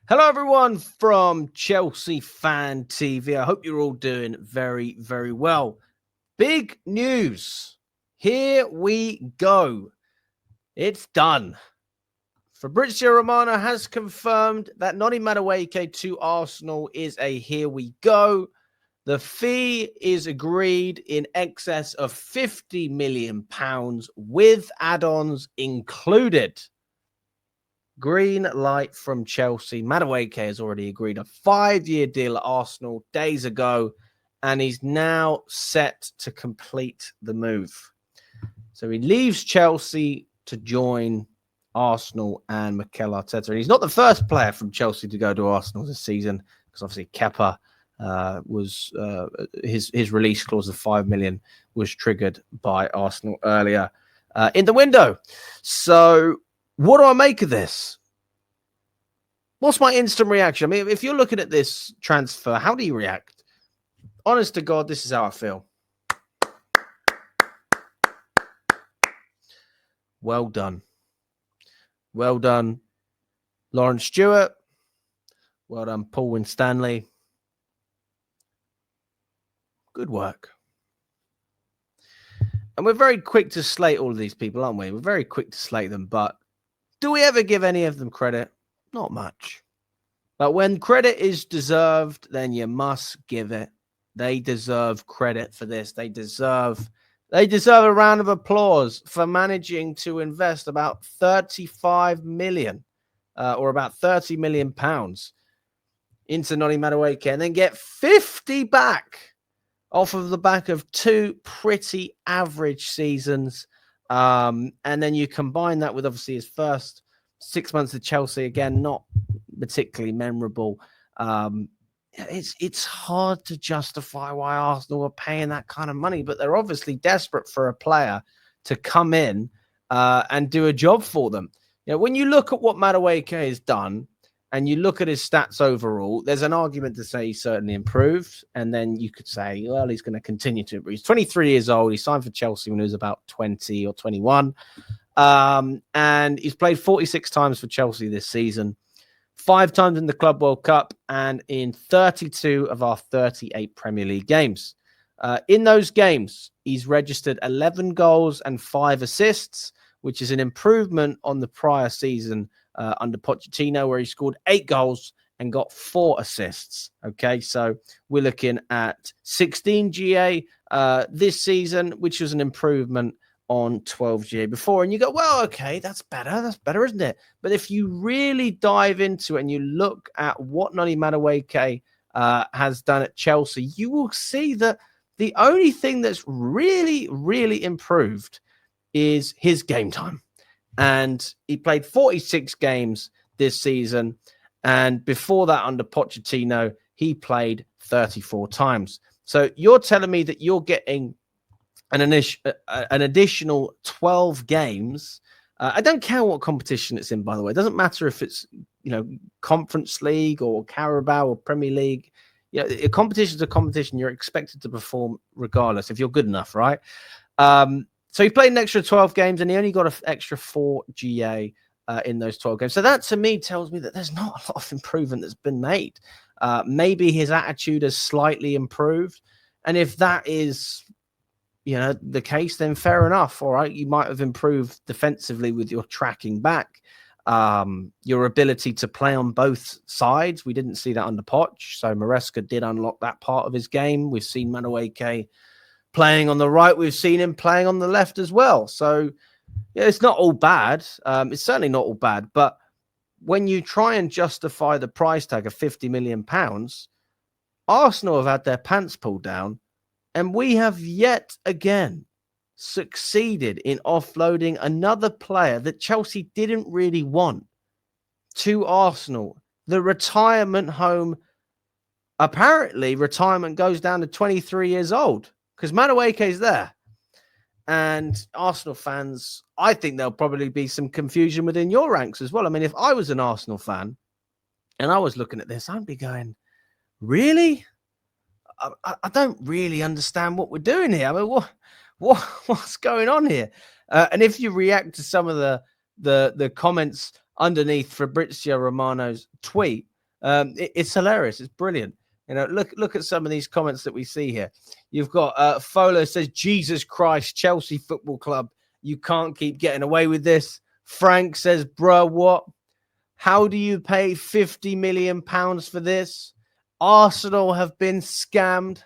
Hello, everyone from Chelsea Fan TV. I hope you're all doing very, very well. Big news. Here we go. It's done. Fabrizio Romano has confirmed that Noni Madueke to Arsenal is a here we go. The fee is agreed in excess of £50 million with add-ons included. Green light from Chelsea. Madueke has already agreed a 5-year deal at Arsenal days ago, and he's now set to complete the move. So he leaves Chelsea to join Arsenal and Mikel Arteta. And he's not the first player from Chelsea to go to Arsenal this season, because obviously Kepa was his release clause of $5 million was triggered by Arsenal earlier in the window. So what do I make of this? What's my instant reaction? I mean, if you're looking at this transfer, how do you react? Honest to God, this is how I feel. Well done. Well done, Lawrence Stewart. Well done, Paul Winstanley. Good work. And we're very quick to slate all of these people, aren't we? We're very quick to slate them, but do we ever give any of them credit? Not much. But when credit is deserved, then you must give it. They deserve credit for this. They deserve a round of applause for managing to invest about 35 million or about 30 million pounds into Noni Madueke and then get 50 back off of the back of 2 pretty average seasons. And then you combine that with obviously his first 6 months at Chelsea, again, not particularly memorable. It's hard to justify why Arsenal are paying that kind of money, but they're obviously desperate for a player to come in and do a job for them. You know, when you look at what Madueke has done and you look at his stats overall, there's an argument to say he certainly improved. And then you could say, well, he's going to continue to improve. He's 23 years old. He signed for Chelsea when he was about 20 or 21. And he's played 46 times for Chelsea this season, 5 times in the Club World Cup, and in 32 of our 38 Premier League games. In those games, he's registered 11 goals and 5 assists, which is an improvement on the prior season under Pochettino, where he scored 8 goals and got 4 assists. Okay, so we're looking at 16 GA this season, which was an improvement on 12 GA before. And you go, well, okay, that's better, isn't it? But if you really dive into it and you look at what Noni Madueke has done at Chelsea, you will see that the only thing that's really, really improved is his game time. And he played 46 games this season. And before that, under Pochettino, he played 34 times. So you're telling me that you're getting an additional 12 games. I don't care what competition it's in, by the way. It doesn't matter if it's, Conference League or Carabao or Premier League. A competition is a competition. You're expected to perform regardless if you're good enough, right? So he played an extra 12 games and he only got an extra 4 GA in those 12 games. So that to me tells me that there's not a lot of improvement that's been made. Maybe his attitude has slightly improved. And if that is the case, then fair enough. All right. You might have improved defensively with your tracking back, your ability to play on both sides. We didn't see that under Poch. So Maresca did unlock that part of his game. We've seen Madueke playing on the right. We've seen him playing on the left as well. So it's not all bad. It's certainly not all bad. But when you try and justify the price tag of £50 million, Arsenal have had their pants pulled down. And we have yet again succeeded in offloading another player that Chelsea didn't really want to Arsenal. The retirement home, apparently retirement goes down to 23 years old because Madueke is there. And Arsenal fans, I think there'll probably be some confusion within your ranks as well. I mean, if I was an Arsenal fan and I was looking at this, I'd be going, really? I don't really understand what we're doing here. I mean, what's going on here? And if you react to some of the comments underneath Fabrizio Romano's tweet, It's hilarious. It's brilliant. Look at some of these comments that we see here. You've got Folo says, Jesus Christ, Chelsea Football Club, you can't keep getting away with this. Frank says, bruh, what? How do you pay £50 million for this? Arsenal have been scammed.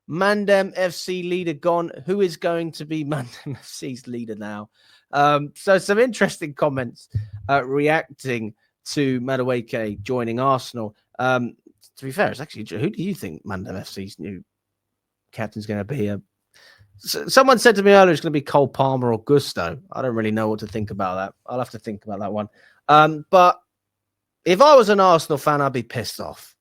Mandem FC leader gone. Who is going to be Mandem FC's leader now? So some interesting comments reacting to Madueke joining Arsenal. To be fair, it's actually, who do you think Mandem FC's new captain's going to be? Someone said to me earlier it's going to be Cole Palmer or Gusto. I don't really know what to think about that. I'll have to think about that one. But if I was an Arsenal fan, I'd be pissed off.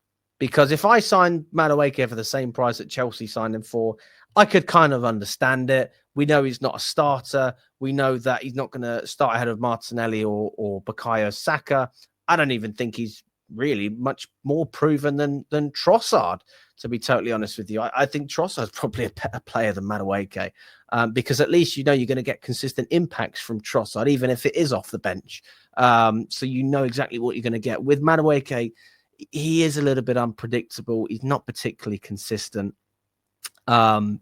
Because if I signed Madueke for the same price that Chelsea signed him for, I could kind of understand it. We know he's not a starter. We know that he's not going to start ahead of Martinelli or Bukayo Saka. I don't even think he's really much more proven than Trossard, to be totally honest with you. I think Trossard's probably a better player than Madueke, because at least you know you're going to get consistent impacts from Trossard, even if it is off the bench. So you know exactly what you're going to get. With Madueke, he is a little bit unpredictable. He's not particularly consistent. And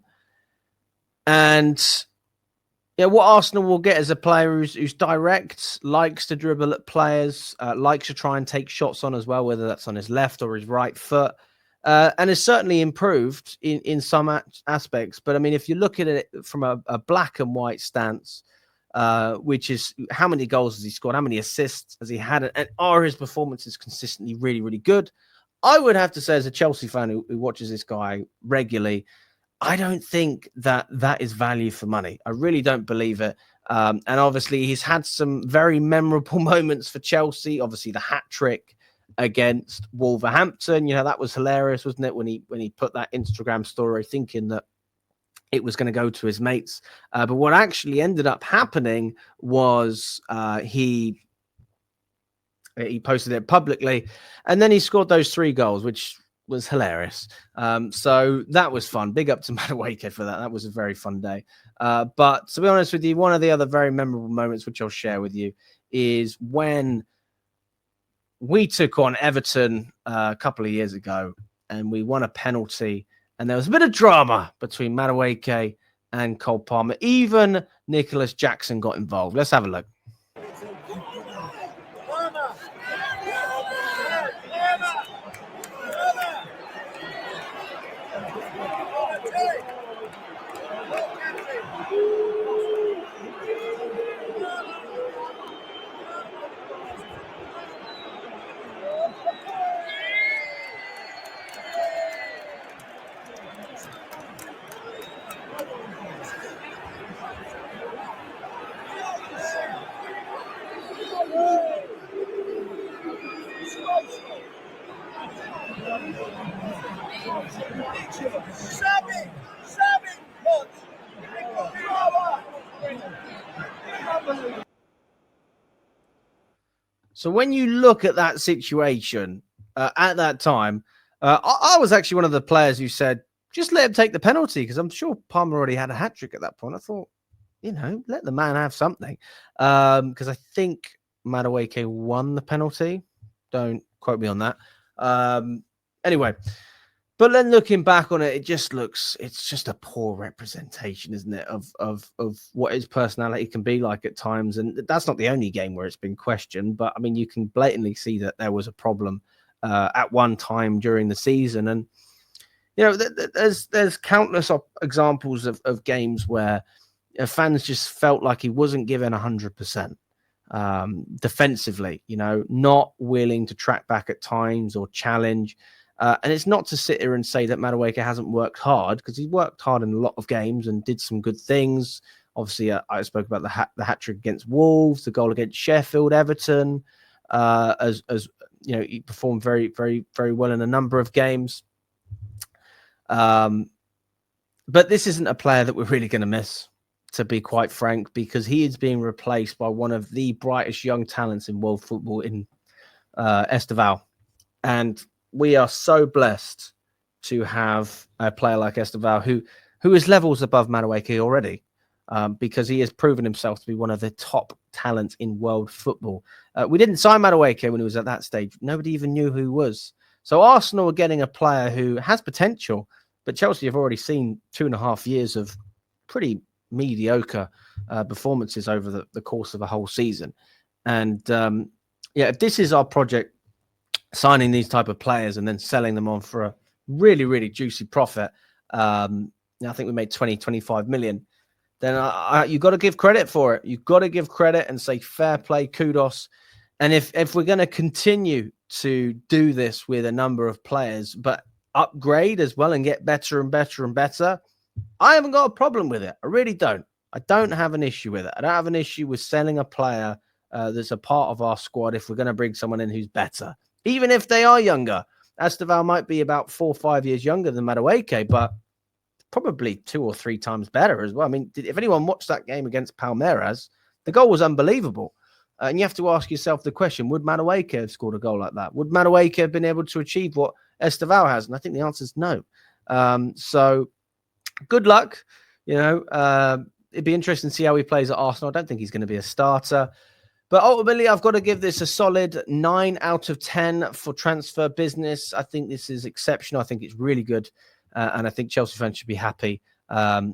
yeah, what Arsenal will get is a player who's direct, likes to dribble at players, likes to try and take shots on as well, whether that's on his left or his right foot, and has certainly improved in some aspects. But I mean, if you look at it from a black and white stance, which is how many goals has he scored, how many assists has he had, and are his performances consistently really, really good? I would have to say, as a Chelsea fan who watches this guy regularly, I don't think that is value for money. I really don't believe it. And obviously, he's had some very memorable moments for Chelsea. Obviously, the hat trick against Wolverhampton, that was hilarious, wasn't it? When he put that Instagram story, thinking that it was going to go to his mates. But what actually ended up happening was he posted it publicly, and then he scored those 3 goals, which was hilarious. So that was fun. Big up to Madueke for that. That was a very fun day. But to be honest with you, one of the other very memorable moments, which I'll share with you, is when we took on Everton a couple of years ago, and we won a penalty, and there was a bit of drama between Madueke and Cole Palmer. Even Nicholas Jackson got involved. Let's have a look. So when you look at that situation at that time, I was actually one of the players who said, just let him take the penalty, because I'm sure Palmer already had a hat-trick at that point. I thought, let the man have something. Because I think Madueke won the penalty. Don't quote me on that. Anyway, but then looking back on it, it's just a poor representation, isn't it, of what his personality can be like at times. And that's not the only game where it's been questioned, but I mean, you can blatantly see that there was a problem at one time during the season. And, there's countless examples of games where fans just felt like he wasn't given 100% defensively, not willing to track back at times or challenge. And it's not to sit here and say that Madueke hasn't worked hard, because he worked hard in a lot of games and did some good things. Obviously, I spoke about the hat-trick against Wolves, the goal against Sheffield, Everton, as he performed very, very, very well in a number of games. But this isn't a player that we're really going to miss, to be quite frank, because he is being replaced by one of the brightest young talents in world football in Esteval. And we are so blessed to have a player like Esteval who is levels above Madueke already, because he has proven himself to be one of the top talent in world football. We didn't sign Madueke when he was at that stage. Nobody even knew who he was. So Arsenal are getting a player who has potential, but Chelsea have already seen 2.5 years of pretty mediocre performances over the course of a whole season. And if this is our project, signing these type of players and then selling them on for a really, really juicy profit, I think we made 25 million, then you've got to give credit for it. You've got to give credit and say fair play, kudos. And if we're going to continue to do this with a number of players, but upgrade as well and get better and better and better, I haven't got a problem with it. I really don't. I don't have an issue with it. I don't have an issue with selling a player that's a part of our squad if we're going to bring someone in who's better, even if they are younger. Esteval might be about 4 or 5 years younger than Madueke, but probably 2 or 3 times better as well. I mean, if anyone watched that game against Palmeiras, the goal was unbelievable. And you have to ask yourself the question, would Madueke have scored a goal like that? Would Madueke have been able to achieve what Esteval has? And I think the answer is no. So good luck. It'd be interesting to see how he plays at Arsenal. I don't think he's going to be a starter. But ultimately, I've got to give this a solid 9 out of 10 for transfer business. I think this is exceptional. I think it's really good. And I think Chelsea fans should be happy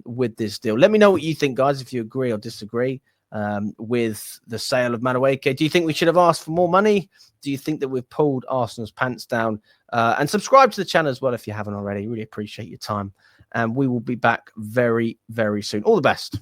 with this deal. Let me know what you think, guys, if you agree or disagree with the sale of Madueke. Do you think we should have asked for more money? Do you think that we've pulled Arsenal's pants down? And subscribe to the channel as well if you haven't already. Really appreciate your time. And we will be back very, very soon. All the best.